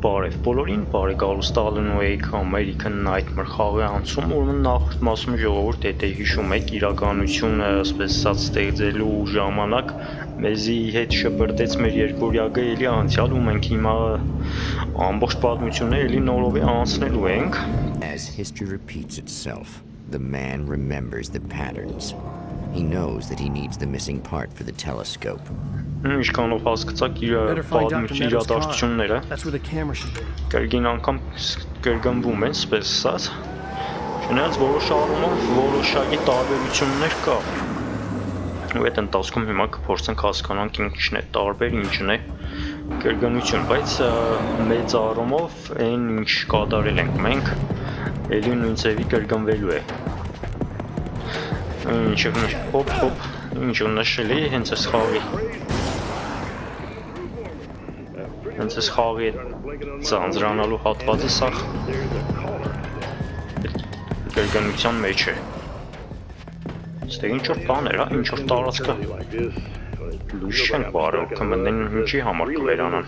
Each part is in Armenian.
Բարև բոլորին, բարեկալուստ Ալան Ուեյքին American Nightmare խաղի անցում, ուրեմն նախորդ մասում ժողովուրդ եթե հիշում եք իրականությունը ասես ստեղծելու ժամանակ մեզի հետ շպրտեց մեր երկորյակը էլի անցյալ ու մենք հիմա ամբողջ պատմությունները էլի նորովի անցնելու ենք. As history repeats itself, the man remembers the patterns. He knows that he needs the missing part for the telescope. Ինչքանով հասկացաք իր պատմության իրադարձությունները կրկին անգամ կրկնվում են, սպես ասած, չնայած որոշ առումով որոշակի տարբերություններ կա ու այդ ընթացքում հիմա կփորձենք հասկանանք ինչն է տարբեր, ինչն է կրկնություն, բայց մեծ առումով այն ինչ կատարել ենք մենք էլի նույն ձևի կրկնվելու է ինչը նշել է հենց այս խաղի Հենց այս խաղի ծանձրանալու հատվածը սա կրկնության մեջ է Ստեղ ինչ-որ բան էր, ինչ-որ տարածքը լույս չենք բարել, կմնեն ինչի համար կվերանան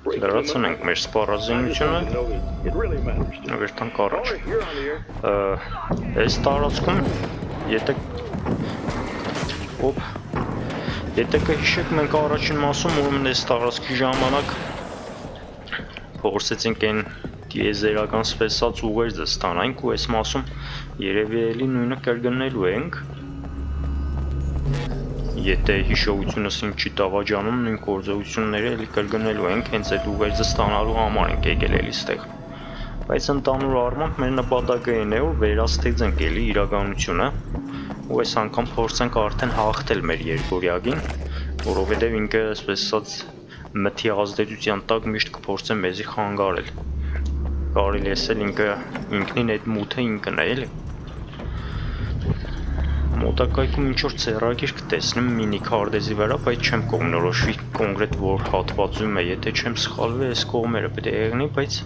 Դրացնենք մեր սպառազինությունը վերտանք առաջ Այս տարածքում Եթե կհիշեք մենք առաջին մասում ուրեմն այս տարածքի ժամանակ փորձեցինք այն դիեզերական սպեսած ուղերձը ստանանք ու այս մասում երևի էլի նույնը կրկնելու ենք Եթե հիշողությունս ինչ չի դավաճանում նույն գործողությունները էլի կրկնելու ենք հենց այդ ուղերձը ստանալու համար ենք եկել էլի ստեղ Բայց ընդհանուր առմամբ մեր նպատակը այն է որ վերաստեղծենք էլի իրականությունը ու այս անգամ փորձենք արդեն հաղթել մեր երկորյակին, որովհետև ինքը, այսպես ասած, մթի ազդեցության տակ միշտ կփորձե մեզի խանգարել։ Կարելի է ասել ինքնին այդ մութը ինքն է, էլի։ Մոտակայքում ինչ-որ ձեռագիր կտեսնեմ մինի քարտեզի վրա, բայց չեմ կողմնորոշվի կոնկրետ որ հատվածում է, եթե չեմ սխալվի, այս կողմերը պետք է եղնի, բայց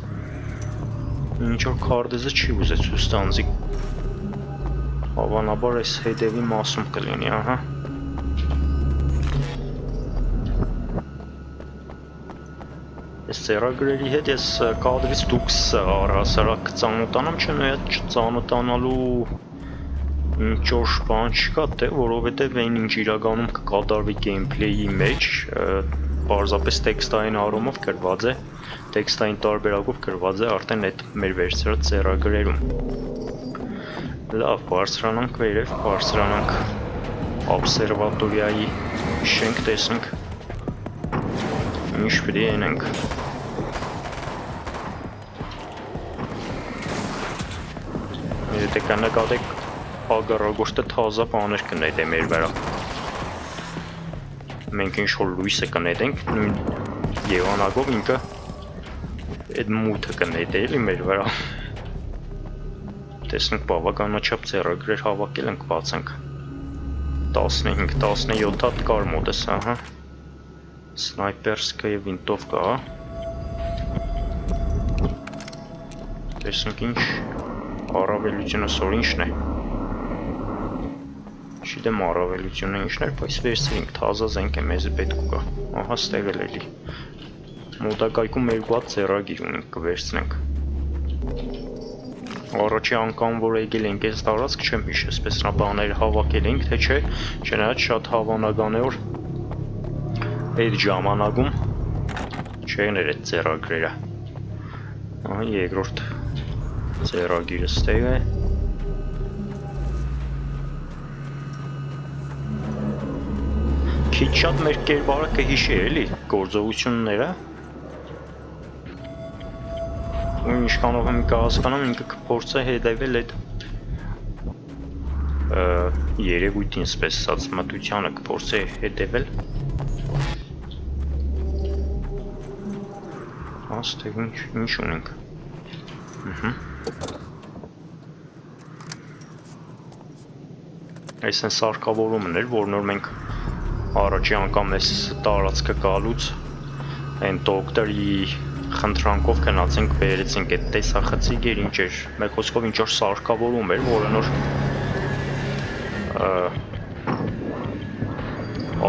ինչ-որ քարտեզը չի ուզեց ցույց տանձի Հավանաբար այս հետևի մասում կլինի, ահա Այս ծերագրերի հետ ես կադրից դուքս առհասարակ ծանոթանամ չնայած չծանոթանալու ինչ-որ բան չկա թե որովհետև այն ինչ իրականում կկատարվի գեյմփլեյի մեջ պարզապես տեքստային առումով գրված է տեքստային տարբերակով գրված է արդեն այդ մեր վերցրած ծերագրերում Լավ, բարձրանանք վերև, բարձրանանք observatoriայի շենք տեսնենք ինչ պետք է անենք Եթե կնկատեք ագարագոշտը թազա բաներ կնետե մեր վրա Մենք ինչ-որ լույսը կնետենք նույն եղանակով ինքը այդ մութը կնետե էլի մեր վրա Տեսնենք բավականաչափ ձեռագրեր հավաքել ենք բացենք 15-17 հատ կար մոտս, ահա Սնայպերսկա և վինտովկա, Տեսնենք ինչ առավելությունը սոր ինչն է Չիտեմ առավելությունը ինչն էր, բայց վերցրինք թազա զենք է մեզի պետք ուկա Ահա ստեղ էլ էլի Մոտակայքում երկու հատ ձեռագիր ունենք կվերցնենք Առաջի անգամ որ եկել ենք այս տարածք չեմ հիշ այսպես նա բաները հավաքել ենք թե չէ չնայած շատ հավանական է որ այդ ժամանակում չեն էր այդ ձեռագրերը ահա երկրորդ ձեռագիրը ստեղ է Քիչ շատ մեր կերպարը կհիշի էլի գործողությունները ու ինչքանով եմ կհասկանամ ինքը կփորձե հետևել այդ երևույթին սպես ասած մտությանը կփորձե հետևել Աստեղ ինչ ունենք Այս են սարքավորումն էր, որ նոր մենք առաջի անգամ այս տարածքը գալուց այն դոկտորի խնդրանքով գնացինք վերեցինք այդ տեսախցիկ էր ինչ էր մեկ խոսքով ինչ որ սարքավորում էր որը նոր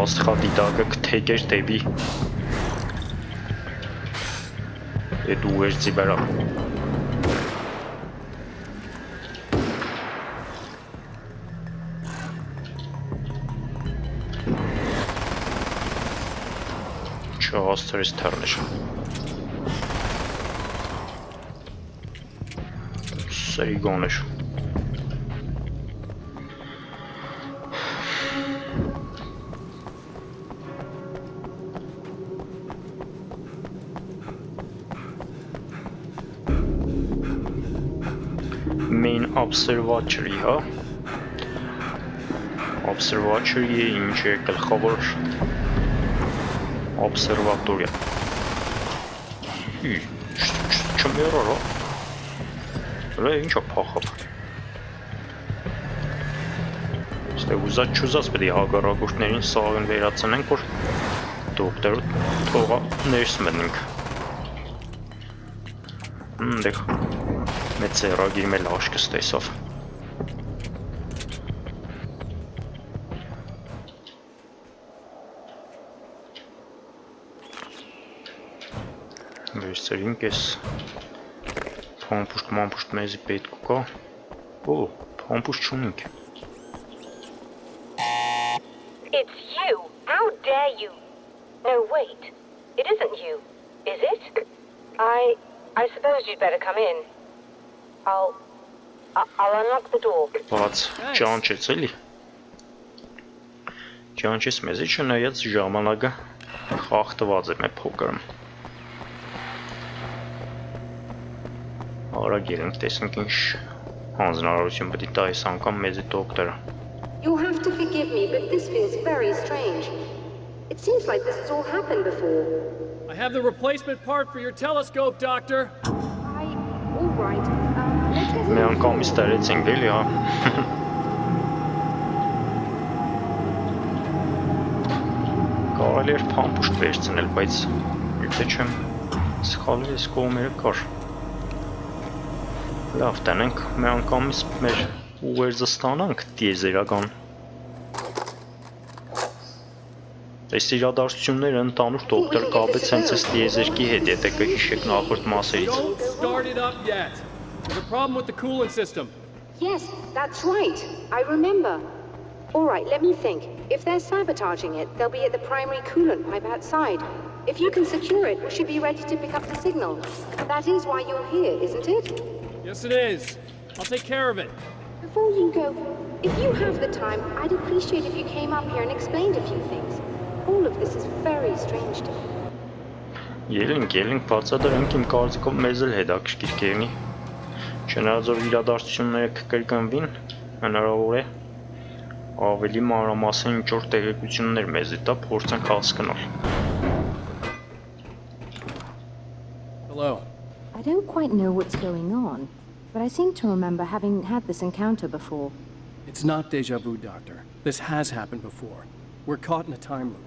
աստղադիտակը կթեգեր դեպի այդ ուղերձի վրա։ Չհասցրեց թռնել։ Սերիգոն էր։ Main observatory, հա։ Observatory-ը ինչ է գլխավոր observatoriya։ Չմեռար, հա։ Դա ինչ է փախավ։ Ստե ուզած չուզած պետք է հագարակորդներին սաղեն վերացնենք, որ դոկտորը թողա ներս մտնենք։ Դեք մեծ ծերագիր մեր աշկս տեսավ։ Վերցրինք ես փամփուշտ մեզի պետք կա։ Օ, փամփուշտ չունենք։ It's you. How dare you? No, wait. It isn't you. Is it? I suppose you'd better come in. I'll unlock the door. Բայց ճանչեց էլի։ Ճանչեց մեզի չնայած ժամանակը խախտված է մեր փոքրում։ Արագ երենք տեսնենք ինչ հանձնարարություն պետք է տա այս անգամ մեզի դոկտորը։ You'll have to forgive me, but this feels very strange. It seems like this has all happened before. I have the replacement part for your telescope, Doctor. All right. Let's get Մի անգամ իստարեցինք էլի, հա։ Կարելի էր փամփուշտ վերցնել, բայց եթե չեմ սխալվել, այս կողմերը կար։ Լավ, տանենք մի անգամից մեր ուղերձը ստանանք տիեզերական։ Այս իրադարձությունները ընդանուր դոկտոր կապեց հենց այս տիեզերքի հետ, եթե կհիշեք նախորդ մասերից։ Don't start it up yet. There's a problem with the coolant system. Yes, that's right. I remember. All right, let me think. If they're sabotaging it, they'll be at the primary coolant pipe outside. If you can secure it, we should be ready to pick up the signal. That is why you're here, isn't it? Yes, it is. I'll take care of it. Before you go, if you have the time, I'd appreciate if you came up here and explained a few things. All of this is very strange to me. Ելենք, բացատրենք իմ կարծիքով մեզ էլ հետաքրքիր կերնի։ Չնայած որ իրադարձությունները կկրկնվին, հնարավոր է ավելի մանրամասն ինչ-որ տեղեկություններ մեզի տա փորձենք հասկանալ։ Hello. I don't quite know what's going on, but I seem to remember having had this encounter before. It's not deja vu, Doctor. This has happened before. We're caught in a time loop.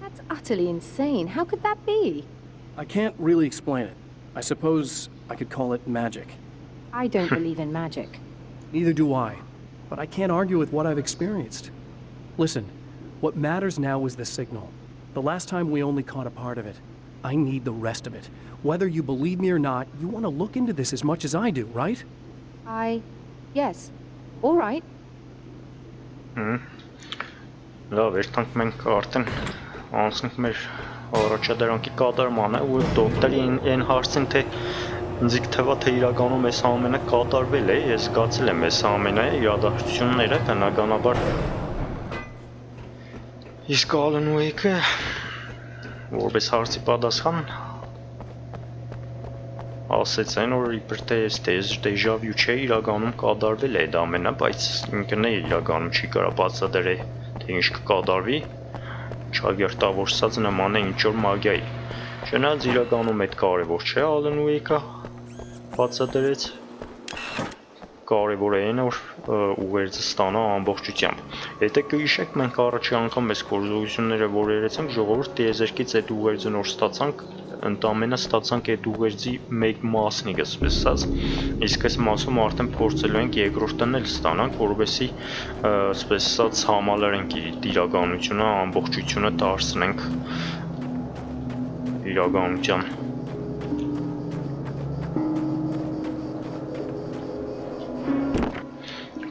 That's utterly insane. How could that be? I can't really explain it. I suppose I could call it magic. I don't believe in magic. Neither do I. But I can't argue with what I've experienced. Listen, what matters now is the signal. The last time we only caught a part of it. I need the rest of it. Whether you believe me or not, you want to look into this as much as I do, right? Yes. All right. Լավ, երթանք մենք արդեն անցնենք մեր առաջադրանքի կատարմանը, ու դոկտորի այն հարցին, թե ինձ թվա թե իրականում այս ամենը կատարվել է, ես զգացել եմ այս ամենը իրադարձությունները բնականաբար։ Իսկ Ալան Ուեյքը որպես հարցի պատասխան ասեց այն, որ իբր թե այս դեժա վյու չէ, իրականում կատարվել է այդ ամենը, բայց ինքն է իրականում չի կարող բացատրել, թե ինչ կկատարվի, չագերտավորսած նման է ինչ-որ մագիայի։ Չնայած իրականում այդ կարևոր չէ, Ալան Ուեյքը բացատրեց, կարևոր է այն, որ ուղերձը ստանա ամբողջությամբ։ Եթե կհիշեք, մենք առաջի անգամ այս գործողությունները որ երեցինք, ժողովուրդ տիեզերքից այդ ուղերձը նոր ստացանք, Ընդամենը ստացանք այդ ուղերձի մեկ մասնիկը, ասես ասած, իսկ այս մասում արդեն փորձելու ենք երկրորդն էլ ստանանք, որովհետեւ ասես ասած համալրենք իր իրականությունը, ամբողջությունը դարձնենք իրականության։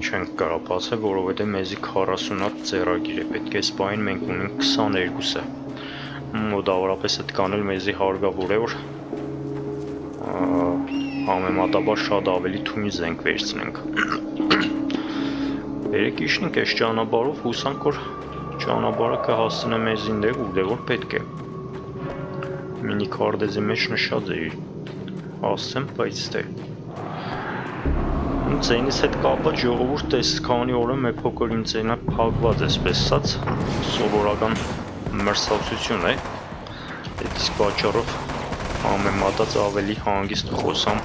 Չենք կարող բացել, որովհետեւ մեզի 40 հատ ձեռագիր է պետք է, այս բանին մենք ունենք 22-ը։ Մոտավորապես այդ կանել մեզի հարգավոր է, որ համեմատաբար շատ ավելի թույն զենք վերցնենք։ Երեք իշնենք այս ճանապարհով, հուսանք, որ ճանապարհը կհասցնե մեզ ինտեղ ուր որ պետք է։ Մինի քարտեզի մեջ նշած է իր ասեմ, բայց դե Ձենիս հետ կապված ժողովուրդ տես քանի օրը մի փոքր իմ ձենը փակված է, այսպես ասած, սովորական մրսածություն է։ Այդ իսկ պատճառով համեմատած ավելի հանգիստ խոսամ,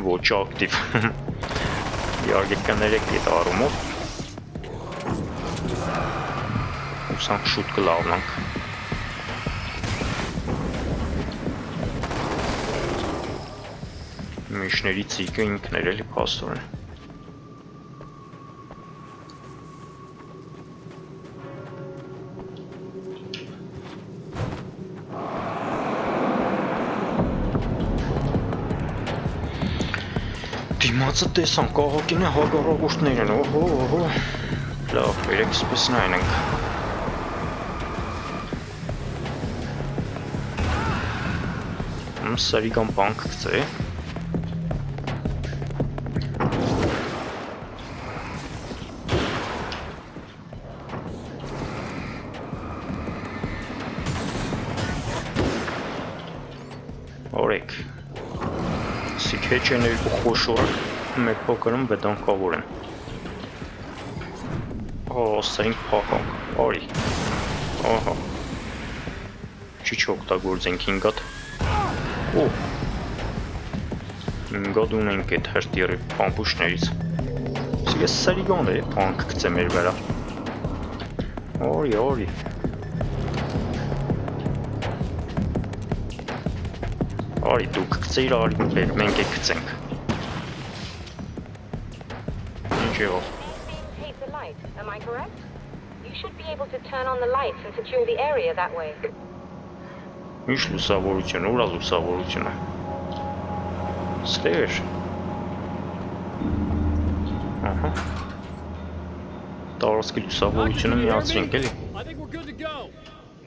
ոչ ակտիվ։ Իհարկե կներեք այդ առումով, ուսանք շուտ կլավնանք։ Միշների ցիկը ինքն էր էլի փաստորեն։ Դիմացը տեսան, կաղակին է հագարագործներ են, օհո, լավ, երեք սպես նայնենք։ Սարիգան բանք կծե։ Օրեք, սիք հեչ են երկու խոշորը, մեկ փոքրում վետանկավոր են։ Սարինք պախանք, արի, ահա, չի չօգտագործենք ինգատ, ինգատ ունենք այդ հրտիրի պամպուշներից, սիք ես սարիգան է, պանք կծե մեր վրա, արի, Արի դուք կծեիր, արի մենք է կծենք։ Ինչ եղավ։ Am I correct? You should be able to turn on the lights and secure the area that way. Ինչ լուսավորություն, ուր է լուսավորությունը։ Ստեր։ Ահա։ Տարածքի լուսավորությունը միացրինք էլի։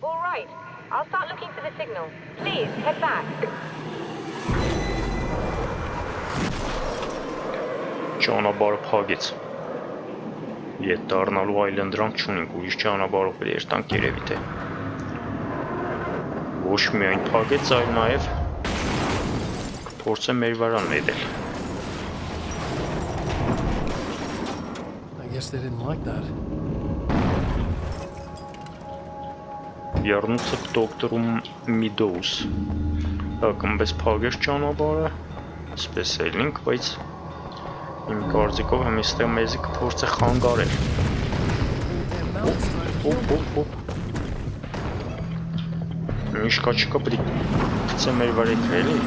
All right. I'll start looking for the signal. Please head back. Ճանապարհը փակեց։ Ետ դառնալու այլընտրանք չունենք, ուրիշ ճանապարհով երթանք երևի թե։ Ոչ միայն փակեց, այլ նաև կփորձեմ մեր վրա նետել։ I guess they didn't like that. Եռնուցը դոկտորում Միդոուս։ Ակմբես փակեց ճանապարհը, սպես էլինք, բայց իմ կարծիքով հմիստեղ մեզի կփորձե խանգարել։ Օպ։ Ինչ կա չկա պետք գցե մեր վրա էլի։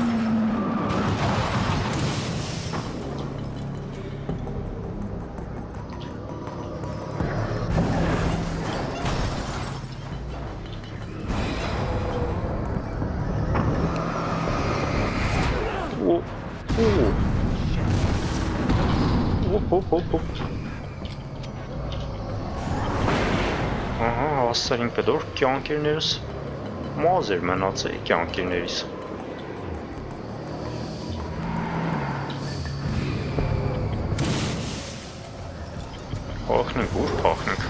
Օպ։ Ահա, հասցրինք պետոր կյանքերներս մազեր մնաց է կյանքերներիս։ Փախնենք, ուր փախնենք։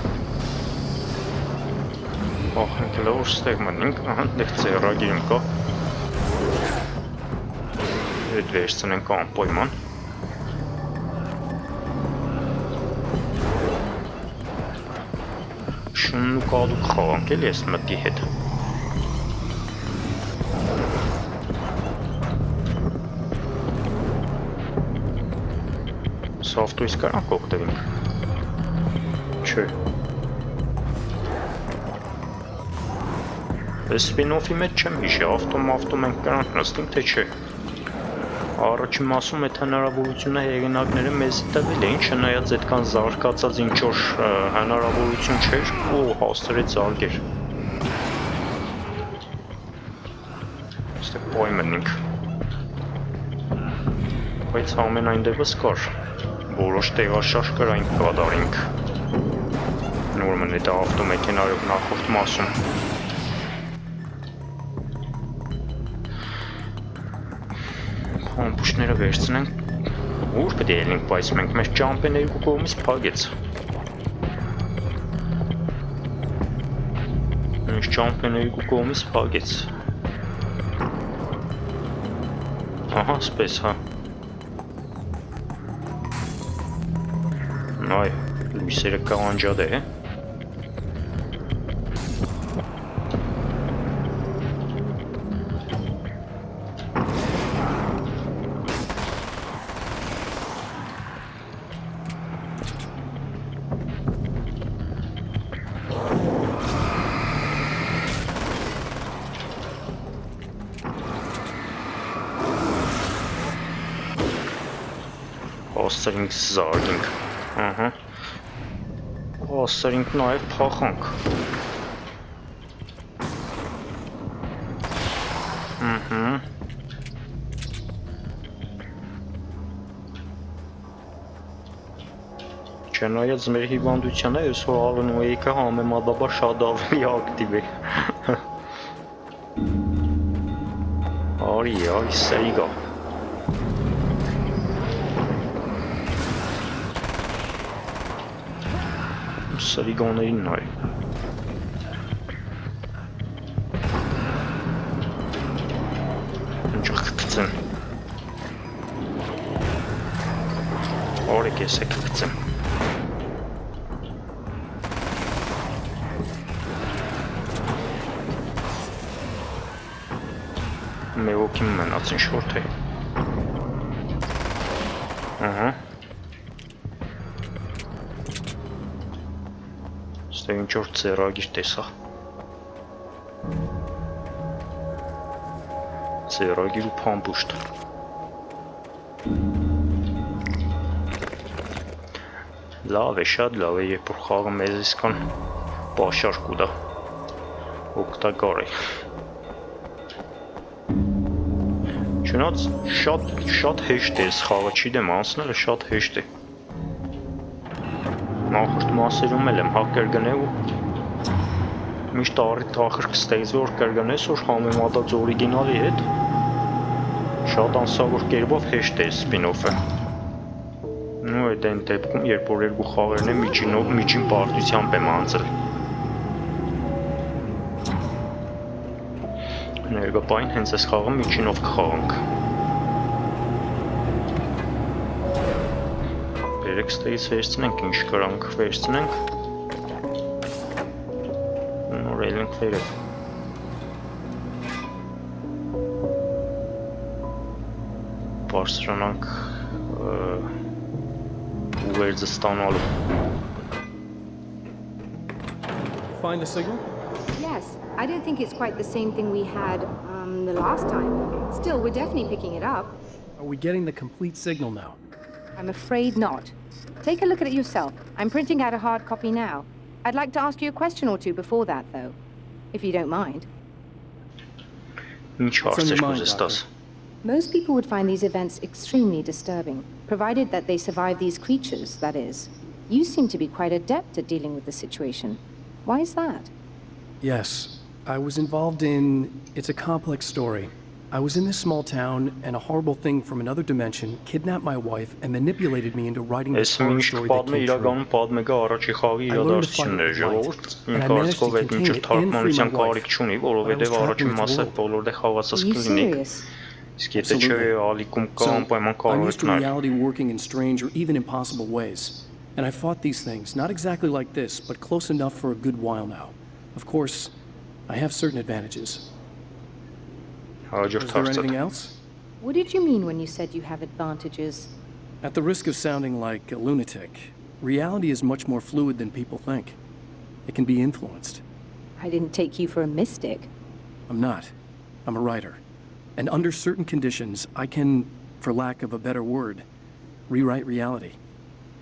Փախնենք լավ ստեղ մնենք, ահա, դեղ ծերագիրում կա։ Այդ վերցնենք անպայման։ Շունն ու կալուկ խաղանք էլի ես մտի հետ։ Սավտույս կարանք օգտվենք։ Չէ։ Այս spin-off-ի մեջ չեմ հիշի, ավտոմ ենք կրանք նստենք, թե չէ։ Առաջին մասում այդ հնարավորությունը հեղինակները մեզ տվել էին, չնայած այդքան զարգացած ինչ-որ հնարավորություն չէր ու հաստրեց զարգեր։ Այստեղ պայմաննիկ։ Բայց ամենայն դեպս կար, որոշ տեղաշարժ կար այն կադարինք։ Նորմալ է դա ավտոմեքենայով նախորդ մասում։ Ամբուշները վերցնենք, ուր պետք է ելնենք, բայց մենք մեր ճամպեն երկու կողմից փակեց։ Մեր ճամպեն երկու կողմից փակեց։ Ահա, սպես, հա։ Այ, լույսերը կանջադ է, Աստրինք զարգինք, ահա, աստրինք նաև փախանք, չնայած մեր հիվանդությանը այսօր Ալան Ուեյքը համեմատաբար շատ ավելի ակտիվ է, արի, սերիգա, Սարիգաներին նայ։ Ինչ խփցեմ։ Օրեք ես խփցեմ։ Մեղոքին մնացին շորթ է։ Ահա։ Ինչ-որ ծերագիր տեսա։ Ծերագիր ու փամփուշտ։ Լավ է, շատ լավ է, երբ որ խաղը մեզ իսկան պաշար կուտա։ Օգտակար է։ Չնայած շատ հեշտ է այս խաղը, չգիտեմ, անցնելը շատ հեշտ է։ Նախորդ մասերում էլ եմ հա կրգնել ու միշտ ախր կստեղծվի որ կրգնես որ համեմատած օրիգինալի հետ շատ անսովոր կերպով հեշտ է spin-off-ը ու այդ այն դեպքում երբ որ երկու խաղերն է միջին բարդությամբ եմ անցել ներկային հենց այս խաղը միջինով կխաղանք Ստեից վերցնենք ինչ կրանք վերցնենք նոր ելենք վերև բարձրանանք ուղերձը ստանալու Find the signal? Yes, I don't think it's quite the same thing we had the last time. Still, we're definitely picking it up. Are we getting the complete signal now? I'm afraid not. Take a look at it yourself. I'm printing out a hard copy now. I'd like to ask you a question or two before that, though, if you don't mind. Most people would find these events extremely disturbing, provided that they survive these creatures, that is. You seem to be quite adept at dealing with the situation. Why is that? Yes, I was involved in... It's a complex story. I was in this small town, and a horrible thing from another dimension kidnapped my wife and manipulated me into writing this horror story that came true. I learned to fight it right, and I managed to contain it and free my wife. But I was trapped in its world. Are you serious? Absolutely. So, I'm used to reality working in strange or even impossible ways. And I fought these things, not exactly like this, but close enough for a good while now. Of course, I have certain advantages. Is there anything else? What did you mean when you said you have advantages? At the risk of sounding like a lunatic, reality is much more fluid than people think. It can be influenced. I didn't take you for a mystic. I'm not. I'm a writer. And under certain conditions, I can, for lack of a better word, rewrite reality.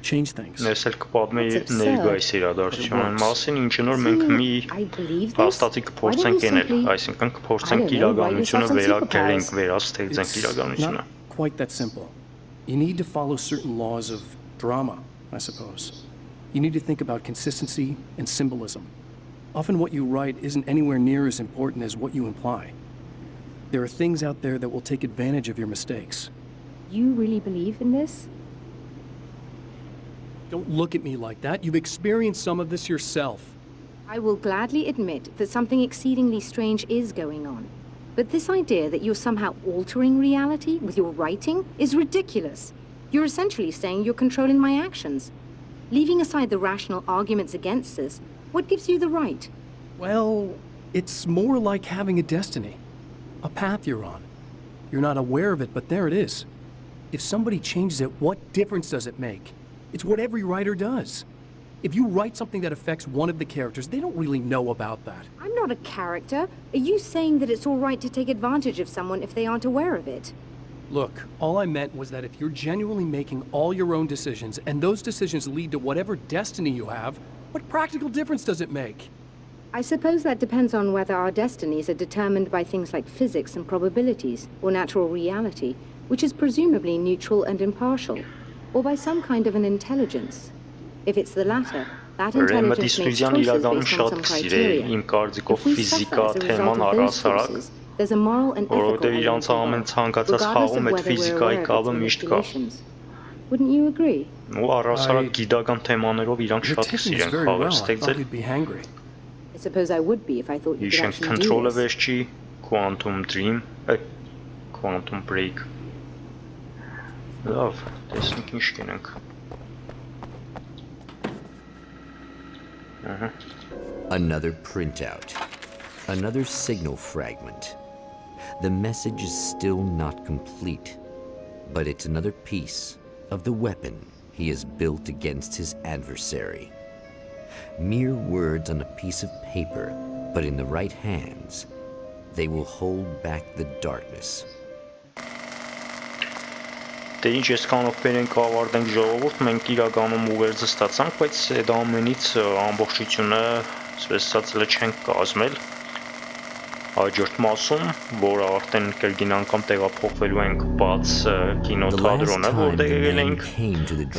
Change things. Ես էլ կպատմեի That's absurd. ներկայիս իրադարձության մասին, ինչը նոր մենք մի I believe this. հաստատի Why don't կփորձենք we ենել, simply, այսինքն I կփորձենք don't know, write yourself իրականությունը some վերագրենք, superpowers? վերաստեղծենք It's իրականությունը։ not quite that simple. You need to follow certain laws of drama, I suppose. You need to think about consistency and symbolism. Often what you write isn't anywhere near as important as what you imply. There are things out there that will take advantage of your mistakes. You really believe in this? Don't look at me like that. You've experienced some of this yourself. I will gladly admit that something exceedingly strange is going on. But this idea that you're somehow altering reality with your writing is ridiculous. You're essentially saying you're controlling my actions. Leaving aside the rational arguments against this, what gives you the right? Well, it's more like having a destiny. A path you're on. You're not aware of it, but there it is. If somebody changes it, what difference does it make? It's what every writer does. If you write something that affects one of the characters, they don't really know about that. I'm not a character. Are you saying that it's all right to take advantage of someone if they aren't aware of it? Look, all I meant was that if you're genuinely making all your own decisions, and those decisions lead to whatever destiny you have, what practical difference does it make? I suppose that depends on whether our destinies are determined by things like physics and probabilities, or natural reality, which is presumably neutral and impartial, or by some kind of an intelligence. If it's the latter, that Ուրեմն intelligence makes դիսկուսիան choices իրականում based on շատ some կսիրեի, criteria. իմ կարծիքով If we ֆիզիկա suffer as a result թեման of those առհասարակ, choices, there's a moral and ethical որովհետև իրանց element ամեն involved, ցանկացած regardless խաղում of այդ whether we're ֆիզիկայի aware of կապը its միշտ կա։ manipulations. Wouldn't you agree? Ու առհասարակ գիտական թեմաներով իրանք You're շատ taking this կսիրեն very խաղեր well. I thought ստեղծել։ you'd be hangry. I suppose I would be if I thought you could Հիշենք actually do control-ը this. վերջի, quantum dream, quantum break։ Լավ, տեսնենք ինչ կենենք։ Another printout. Another signal fragment. The message is still not complete, but it's another piece of the weapon he has built against his adversary. Mere words on a piece of paper, but in the right hands, they will hold back the darkness. Դե ինչ այսքանով բերենք ավարտենք ժողովուրդ, մենք իրականում ուղերձը ստացանք, բայց այդ ամենից ամբողջությունը սպեսացել չենք կազմել հաջորդ մասում, որը արդեն կրկին անգամ տեղափոխվելու ենք բաց կինոթատրոնը, որտեղ եղել ենք,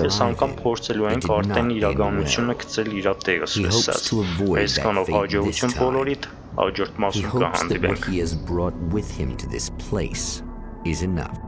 այս անգամ փորձելու ենք արդեն իրականությունը գցել իր տեղը սպեսած։ Այսքանով հաջողություն բոլորիդ, հաջորդ He մասում hopes that what կհանդիպենք։ he has brought with him to this place is enough.